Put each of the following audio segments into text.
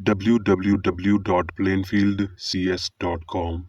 www.plainfieldcs.com।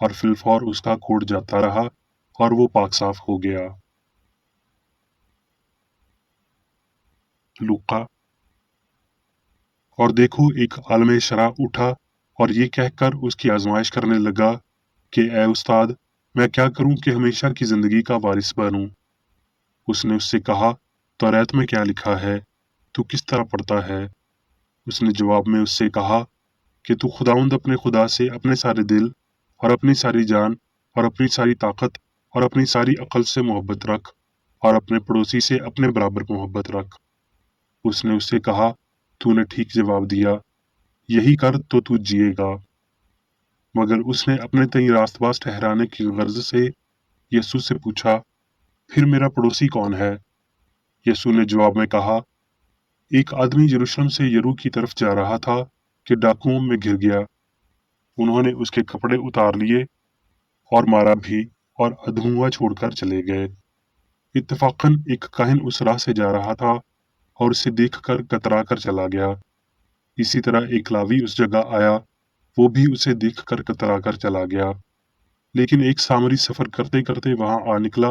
اور فلفور اس کا کوڑ جاتا رہا اور وہ پاک صاف ہو گیا۔ لوقا۔ اور دیکھو ایک عالم شرع اٹھا اور یہ کہہ کر اس کی آزمائش کرنے لگا کہ اے استاد، میں کیا کروں کہ ہمیشہ کی زندگی کا وارث بنوں؟ اس نے اس سے کہا، توریت میں کیا لکھا ہے؟ تو کس طرح پڑھتا ہے؟ اس نے جواب میں اس سے کہا کہ تو خداوند اپنے خدا سے اپنے سارے دل اور اپنی ساری جان اور اپنی ساری طاقت اور اپنی ساری عقل سے محبت رکھ، اور اپنے پڑوسی سے اپنے برابر محبت رکھ۔ اس نے اس سے کہا، تو نے ٹھیک جواب دیا، یہی کر تو جیے گا۔ مگر اس نے اپنے تئیں راست باز ٹھہرانے کی غرض سے یسوع سے پوچھا، پھر میرا پڑوسی کون ہے؟ یسوع نے جواب میں کہا، ایک آدمی یروشلم سے یرو کی طرف جا رہا تھا کہ ڈاکوؤں میں گر گیا۔ انہوں نے اس کے کپڑے اتار لیے اور مارا بھی اور ادھواں چھوڑ کر چلے گئے۔ اتفاقاً ایک کاہن اس راہ سے جا رہا تھا اور اسے دیکھ کر کترا کر چلا گیا۔ اسی طرح ایک لاوی اس جگہ آیا، وہ بھی اسے دیکھ کر کترا کر چلا گیا۔ لیکن ایک سامری سفر کرتے کرتے وہاں آ نکلا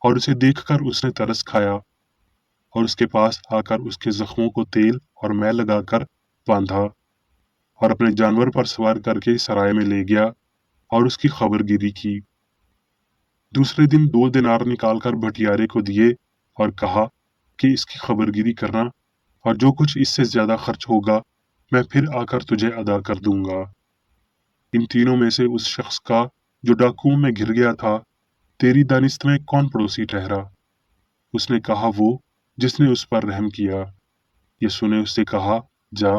اور اسے دیکھ کر اس نے ترس کھایا اور اس کے پاس آ کر اس کے زخموں کو تیل اور مے لگا کر باندھا اور اپنے جانور پر سوار کر کے سرائے میں لے گیا اور اس کی خبر گیری کی۔ دوسرے دن 2 دینار نکال کر بھٹیارے کو دیے اور کہا کہ اس کی خبر گیری کرنا، اور جو کچھ اس سے زیادہ خرچ ہوگا میں پھر آ کر تجھے ادا کر دوں گا۔ ان تینوں میں سے اس شخص کا جو ڈاکوؤں میں گر گیا تھا تیری دانست میں کون پڑوسی ٹھہرا؟ اس نے کہا، وہ جس نے اس پر رحم کیا۔ یسوع نے اس سے کہا، جا،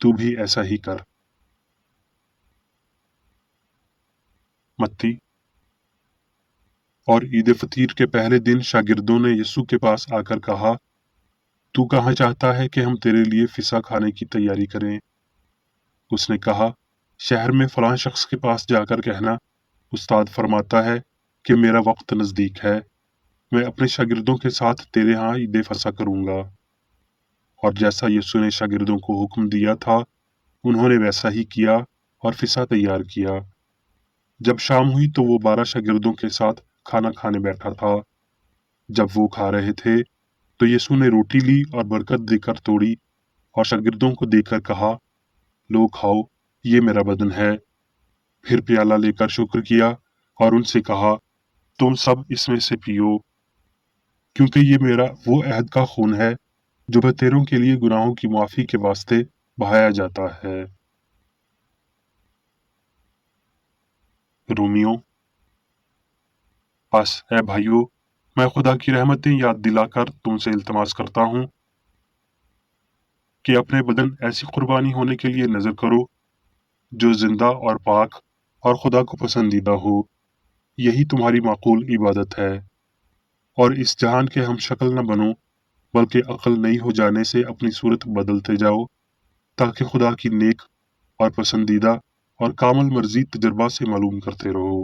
تو بھی ایسا ہی کر۔ متی۔ اور عید فطیر کے پہلے دن شاگردوں نے یسوع کے پاس آ کر کہا، تو کہاں چاہتا ہے کہ ہم تیرے لیے فسح کھانے کی تیاری کریں؟ اس نے کہا، شہر میں فلاں شخص کے پاس جا کر کہنا، استاد فرماتا ہے کہ میرا وقت نزدیک ہے، میں اپنے شاگردوں کے ساتھ تیرے ہاں عید فسح کروں گا۔ اور جیسا یسوع نے شاگردوں کو حکم دیا تھا انہوں نے ویسا ہی کیا اور فسح تیار کیا۔ جب شام ہوئی تو وہ 12 شاگردوں کے ساتھ کھانا کھانے بیٹھا تھا۔ جب وہ کھا رہے تھے تو یسوع نے روٹی لی اور برکت دے کر توڑی اور شاگردوں کو دے کر کہا، لو کھاؤ، یہ میرا بدن ہے۔ پھر پیالہ لے کر شکر کیا اور ان سے کہا، تم سب اس میں سے پیو، کیونکہ یہ میرا وہ عہد کا خون ہے جو بتیروں کے لیے گناہوں کی معافی کے واسطے بہایا جاتا ہے۔ رومیوں۔ بس اے بھائیو، میں خدا کی رحمتیں یاد دلا کر تم سے التماس کرتا ہوں کہ اپنے بدن ایسی قربانی ہونے کے لیے نذر کرو جو زندہ اور پاک اور خدا کو پسندیدہ ہو، یہی تمہاری معقول عبادت ہے۔ اور اس جہان کے ہم شکل نہ بنو، بلکہ عقل نئی ہو جانے سے اپنی صورت بدلتے جاؤ، تاکہ خدا کی نیک اور پسندیدہ اور کامل مرضی تجربہ سے معلوم کرتے رہو۔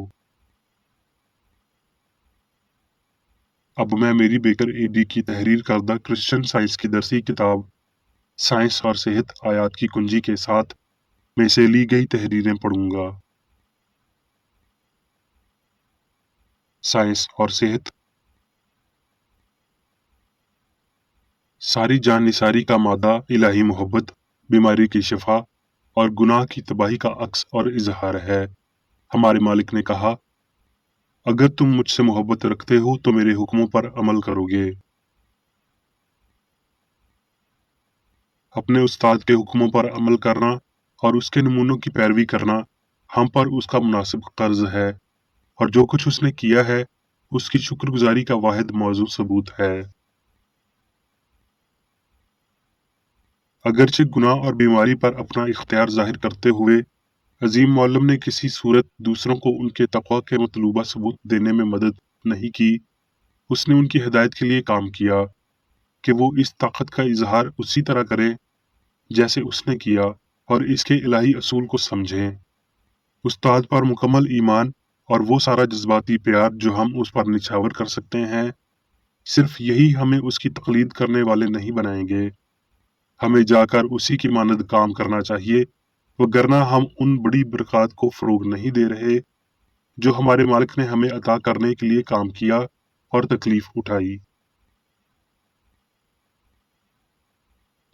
اب میں میری بیکر اے ڈی کی تحریر کردہ کرسچن سائنس کی درسی کتاب سائنس اور صحت آیات کی کنجی کے ساتھ میں سے لی گئی تحریریں پڑھوں گا۔ سائنس اور صحت۔ ساری جان نثاری کا مادہ الہی محبت، بیماری کی شفا اور گناہ کی تباہی کا عکس اور اظہار ہے۔ ہمارے مالک نے کہا، اگر تم مجھ سے محبت رکھتے ہو تو میرے حکموں پر عمل کرو گے۔ اپنے استاد کے حکموں پر عمل کرنا اور اس کے نمونوں کی پیروی کرنا ہم پر اس کا مناسب قرض ہے، اور جو کچھ اس نے کیا ہے اس کی شکر گزاری کا واحد موضوع ثبوت ہے۔ اگرچہ گناہ اور بیماری پر اپنا اختیار ظاہر کرتے ہوئے عظیم معلم نے کسی صورت دوسروں کو ان کے تقوی کے مطلوبہ ثبوت دینے میں مدد نہیں کی، اس نے ان کی ہدایت کے لیے کام کیا کہ وہ اس طاقت کا اظہار اسی طرح کریں جیسے اس نے کیا اور اس کے الہی اصول کو سمجھیں۔ استاد پر مکمل ایمان اور وہ سارا جذباتی پیار جو ہم اس پر نچھاور کر سکتے ہیں، صرف یہی ہمیں اس کی تقلید کرنے والے نہیں بنائیں گے۔ ہمیں جا کر اسی کی مانند کام کرنا چاہیے، وگرنہ ہم ان بڑی برکات کو فروغ نہیں دے رہے جو ہمارے مالک نے ہمیں عطا کرنے کے لیے کام کیا اور تکلیف اٹھائی۔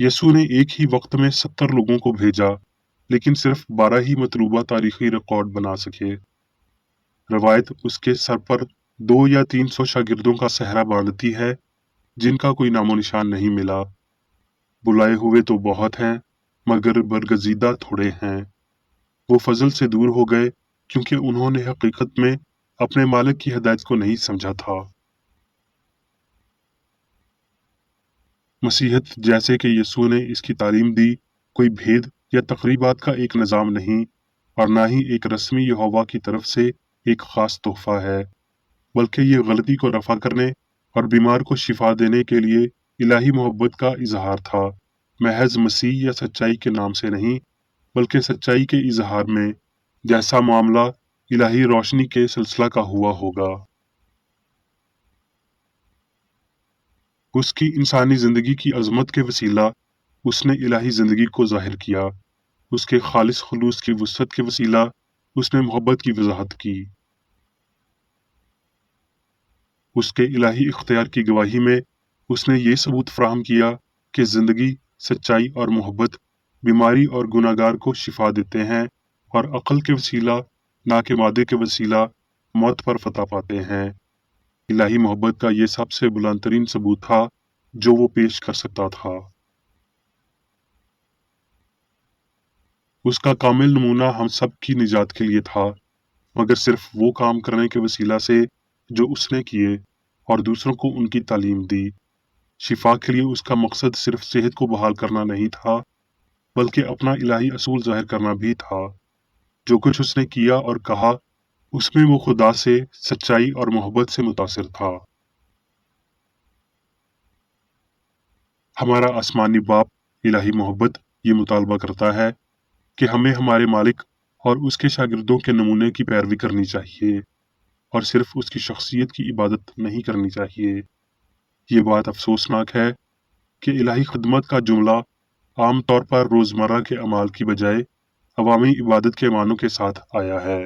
یسوع نے ایک ہی وقت میں 70 لوگوں کو بھیجا، لیکن صرف 12 ہی مطلوبہ تاریخی ریکارڈ بنا سکے۔ روایت اس کے سر پر 200 یا 300 شاگردوں کا صحرا باندھتی ہے، جن کا کوئی نام و نشان نہیں ملا۔ بلائے ہوئے تو بہت ہیں، مگر برگزیدہ تھوڑے ہیں۔ وہ فضل سے دور ہو گئے کیونکہ انہوں نے حقیقت میں اپنے مالک کی ہدایت کو نہیں سمجھا تھا۔ مسیحیت جیسے کہ یسوع نے اس کی تعلیم دی کوئی بھید یا تقریبات کا ایک نظام نہیں، اور نہ ہی ایک رسمی یہوہ کی طرف سے ایک خاص تحفہ ہے، بلکہ یہ غلطی کو رفع کرنے اور بیمار کو شفا دینے کے لیے الہی محبت کا اظہار تھا، محض مسیح یا سچائی کے نام سے نہیں، بلکہ سچائی کے اظہار میں، جیسا معاملہ الہی روشنی کے سلسلہ کا ہوا ہوگا۔ اس کی انسانی زندگی کی عظمت کے وسیلہ اس نے الہی زندگی کو ظاہر کیا۔ اس کے خالص خلوص کی وسعت کے وسیلہ اس نے محبت کی وضاحت کی۔ اس کے الہی اختیار کی گواہی میں اس نے یہ ثبوت فراہم کیا کہ زندگی، سچائی اور محبت بیماری اور گناہگار کو شفا دیتے ہیں، اور عقل کے وسیلہ نہ کہ مادے کے وسیلہ موت پر فتح پاتے ہیں۔ الہی محبت کا یہ سب سے بلند ترین ثبوت تھا جو وہ پیش کر سکتا تھا۔ اس کا کامل نمونہ ہم سب کی نجات کے لیے تھا، مگر صرف وہ کام کرنے کے وسیلہ سے جو اس نے کیے اور دوسروں کو ان کی تعلیم دی۔ شفا کے لیے اس کا مقصد صرف صحت کو بحال کرنا نہیں تھا، بلکہ اپنا الہی اصول ظاہر کرنا بھی تھا۔ جو کچھ اس نے کیا اور کہا، اس میں وہ خدا سے، سچائی اور محبت سے متاثر تھا۔ ہمارا آسمانی باپ الہی محبت یہ مطالبہ کرتا ہے کہ ہمیں ہمارے مالک اور اس کے شاگردوں کے نمونے کی پیروی کرنی چاہیے، اور صرف اس کی شخصیت کی عبادت نہیں کرنی چاہیے۔ یہ بات افسوسناک ہے کہ الہی خدمت کا جملہ عام طور پر روزمرہ کے اعمال کی بجائے عوامی عبادت کے معنوں کے ساتھ آیا ہے۔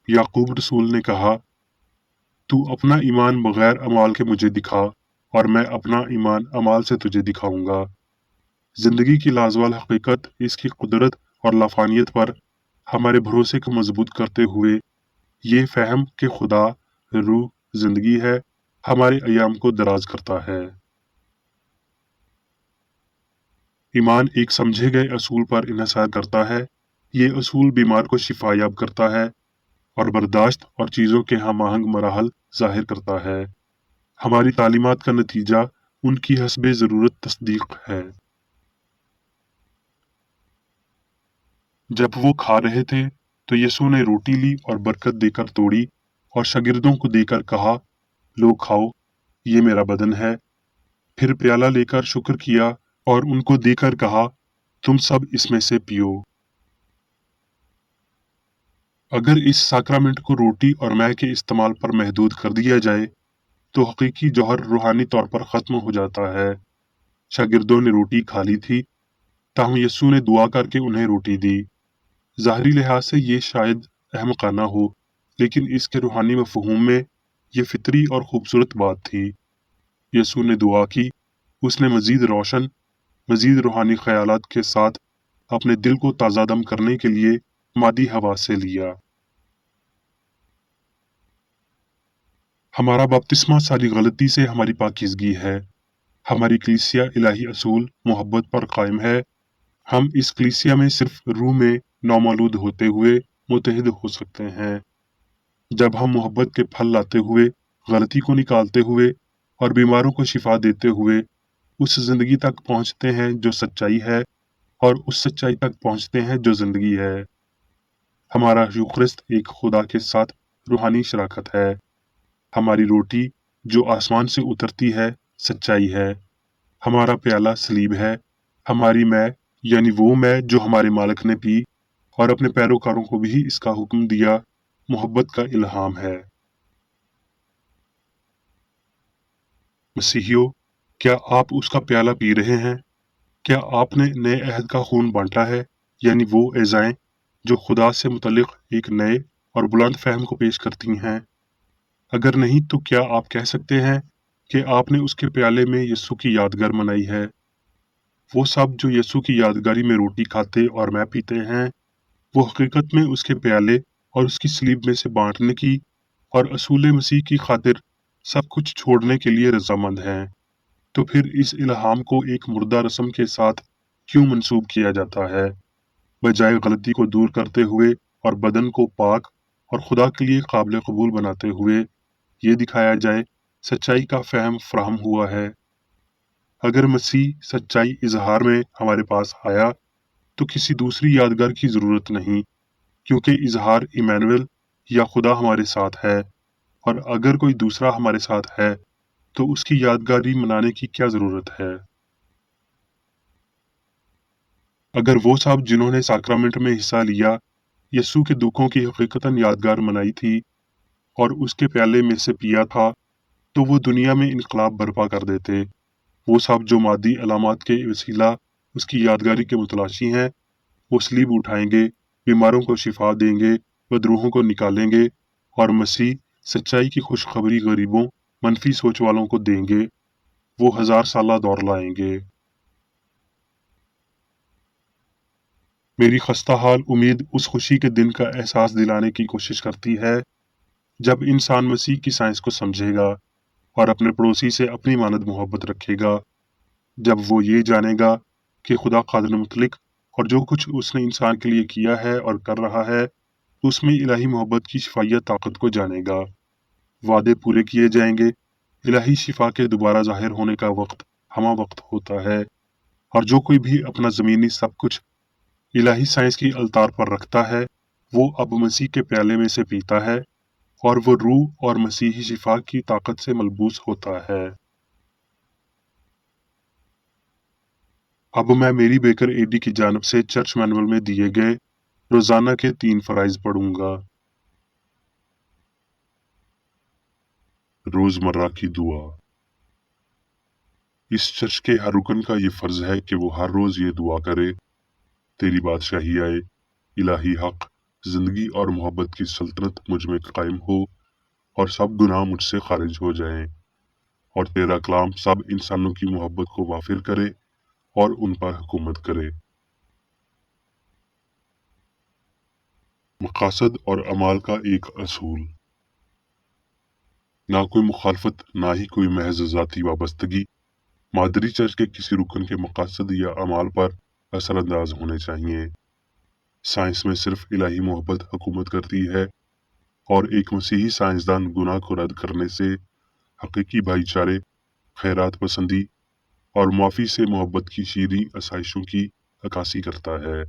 یعقوب رسول نے کہا، تو اپنا ایمان بغیر اعمال کے مجھے دکھا، اور میں اپنا ایمان اعمال سے تجھے دکھاؤں گا۔ زندگی کی لازوال حقیقت، اس کی قدرت اور لافانیت پر ہمارے بھروسے کو مضبوط کرتے ہوئے یہ فہم کہ خدا روح زندگی ہے، ہمارے ایام کو دراز کرتا ہے۔ ایمان ایک سمجھے گئے اصول پر انحصار کرتا ہے۔ یہ اصول بیمار کو شفا یاب کرتا ہے اور برداشت اور چیزوں کے ہم آہنگ مراحل ظاہر کرتا ہے۔ ہماری تعلیمات کا نتیجہ ان کی حسب ضرورت تصدیق ہے۔ جب وہ کھا رہے تھے تو یسوع نے روٹی لی اور برکت دے کر توڑی اور شاگردوں کو دے کر کہا، لو کھاؤ، یہ میرا بدن ہے۔ پھر پیالہ لے کر شکر کیا اور ان کو دے کر کہا، تم سب اس میں سے پیو۔ اگر اس ساکرامنٹ کو روٹی اور مے کے استعمال پر محدود کر دیا جائے تو حقیقی جوہر روحانی طور پر ختم ہو جاتا ہے۔ شاگردوں نے روٹی کھا لی تھی، تاہم یسوع نے دعا کر کے انہیں روٹی دی۔ ظاہری لحاظ سے یہ شاید احمقانہ ہو، لیکن اس کے روحانی مفہوم میں یہ فطری اور خوبصورت بات تھی۔ یسوع نے دعا کی، اس نے مزید روشن، مزید روحانی خیالات کے ساتھ اپنے دل کو تازہ دم کرنے کے لیے مادی حواس سے لیا۔ ہمارا بپتسمہ ساری غلطی سے ہماری پاکیزگی ہے۔ ہماری کلیسیا الہی اصول محبت پر قائم ہے۔ ہم اس کلیسیا میں صرف روح میں نومولود ہوتے ہوئے متحد ہو سکتے ہیں۔ جب ہم محبت کے پھل لاتے ہوئے، غلطی کو نکالتے ہوئے اور بیماروں کو شفا دیتے ہوئے اس زندگی تک پہنچتے ہیں جو سچائی ہے، اور اس سچائی تک پہنچتے ہیں جو زندگی ہے۔ ہمارا یوخرست ایک خدا کے ساتھ روحانی شراکت ہے۔ ہماری روٹی جو آسمان سے اترتی ہے سچائی ہے۔ ہمارا پیالہ صلیب ہے۔ ہماری مے یعنی وہ مے جو ہمارے مالک نے پی اور اپنے پیروکاروں کو بھی اس کا حکم دیا، محبت کا الہام ہے۔ مسیحیوں، کیا آپ اس کا پیالہ پی رہے ہیں؟ کیا آپ نے نئے عہد کا خون بانٹا ہے، یعنی وہ اعضائیں جو خدا سے متعلق ایک نئے اور بلند فہم کو پیش کرتی ہیں۔ اگر نہیں تو کیا آپ کہہ سکتے ہیں کہ آپ نے اس کے پیالے میں یسوع کی یادگار منائی ہے؟ وہ سب جو یسوع کی یادگاری میں روٹی کھاتے اور میں پیتے ہیں، وہ حقیقت میں اس کے پیالے اور اس کی صلیب میں سے بانٹنے کی اور اصول مسیح کی خاطر سب کچھ چھوڑنے کے لیے رضامند ہیں۔ تو پھر اس الہام کو ایک مردہ رسم کے ساتھ کیوں منسوب کیا جاتا ہے، بجائے غلطی کو دور کرتے ہوئے اور بدن کو پاک اور خدا کے لیے قابل قبول بناتے ہوئے یہ دکھایا جائے سچائی کا فہم فراہم ہوا ہے۔ اگر مسیح سچائی اظہار میں ہمارے پاس آیا تو کسی دوسری یادگار کی ضرورت نہیں، کیونکہ اظہار ایمانویل یا خدا ہمارے ساتھ ہے، اور اگر کوئی دوسرا ہمارے ساتھ ہے تو اس کی یادگاری منانے کی کیا ضرورت ہے؟ اگر وہ سب جنہوں نے ساکرامنٹ میں حصہ لیا یسوع کے دکھوں کی حقیقتاً یادگار منائی تھی اور اس کے پیالے میں سے پیا تھا، تو وہ دنیا میں انقلاب برپا کر دیتے۔ وہ سب جو مادی علامات کے وسیلہ اس کی یادگاری کے متلاشی ہیں، وہ صلیب اٹھائیں گے، بیماروں کو شفا دیں گے، بدروحوں کو نکالیں گے، اور مسیح سچائی کی خوشخبری غریبوں، منفی سوچ والوں کو دیں گے۔ وہ 1000 سالہ دور لائیں گے۔ میری خستہ حال امید اس خوشی کے دن کا احساس دلانے کی کوشش کرتی ہے جب انسان مسیح کی سائنس کو سمجھے گا اور اپنے پڑوسی سے اپنی مانند محبت رکھے گا، جب وہ یہ جانے گا کہ خدا قادر مطلق اور جو کچھ اس نے انسان کے لیے کیا ہے اور کر رہا ہے، تو اس میں الہی محبت کی شفائیہ طاقت کو جانے گا۔ وعدے پورے کیے جائیں گے، الہی شفا کے دوبارہ ظاہر ہونے کا وقت ہمہ وقت ہوتا ہے، اور جو کوئی بھی اپنا زمینی سب کچھ الہی سائنس کی التار پر رکھتا ہے، وہ اب مسیح کے پیالے میں سے پیتا ہے، اور وہ روح اور مسیحی شفا کی طاقت سے ملبوس ہوتا ہے۔ اب میں میری بیکر ایڈی کی جانب سے چرچ مینول میں دیے گئے روزانہ کے 3 فرائض پڑھوں گا۔ روزمرہ کی دعا۔ اس چرچ کے ہر رکن کا یہ فرض ہے کہ وہ ہر روز یہ دعا کرے: تیری بادشاہی آئے، الہی حق، زندگی اور محبت کی سلطنت مجھ میں قائم ہو، اور سب گناہ مجھ سے خارج ہو جائیں، اور تیرا کلام سب انسانوں کی محبت کو وافر کرے اور ان پر حکومت کرے۔ مقاصد اور اعمال کا ایک اصول۔ نہ کوئی مخالفت، نہ ہی کوئی محض ذاتی وابستگی مادری چرچ کے کسی رکن کے مقاصد یا اعمال پر اثر انداز ہونے چاہیے۔ سائنس میں صرف الہی محبت حکومت کرتی ہے، اور ایک مسیحی سائنسدان گناہ کو رد کرنے سے حقیقی بھائی چارے، خیرات پسندی اور معافی سے محبت کی شیریں آسائشوں کی عکاسی کرتا ہے۔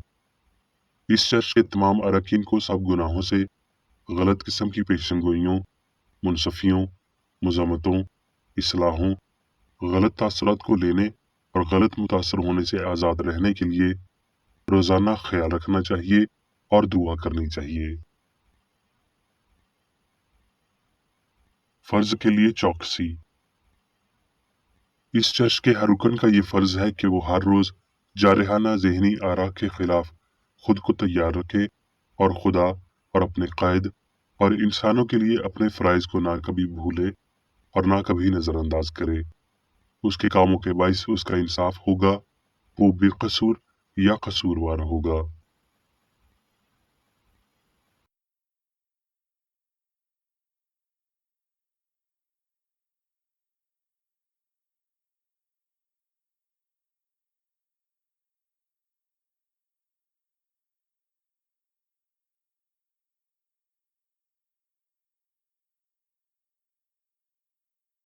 اس چرچ کے تمام اراکین کو سب گناہوں سے، غلط قسم کی پیشن گوئیوں، منصفیوں، مذمتوں، اصلاحوں، غلط تاثرات کو لینے اور غلط متاثر ہونے سے آزاد رہنے کے لیے روزانہ خیال رکھنا چاہیے اور دعا کرنی چاہیے۔ فرض کے لیے چوکسی۔ اس چرچ کے ہر رکن کا یہ فرض ہے کہ وہ ہر روز جارحانہ ذہنی آراء کے خلاف خود کو تیار رکھے اور خدا اور اپنے قائد اور انسانوں کے لیے اپنے فرائض کو نہ کبھی بھولے اور نہ کبھی نظر انداز کرے۔ اس کے کاموں کے باعث اس کا انصاف ہوگا، وہ بے قصور یا قصوروار ہوگا۔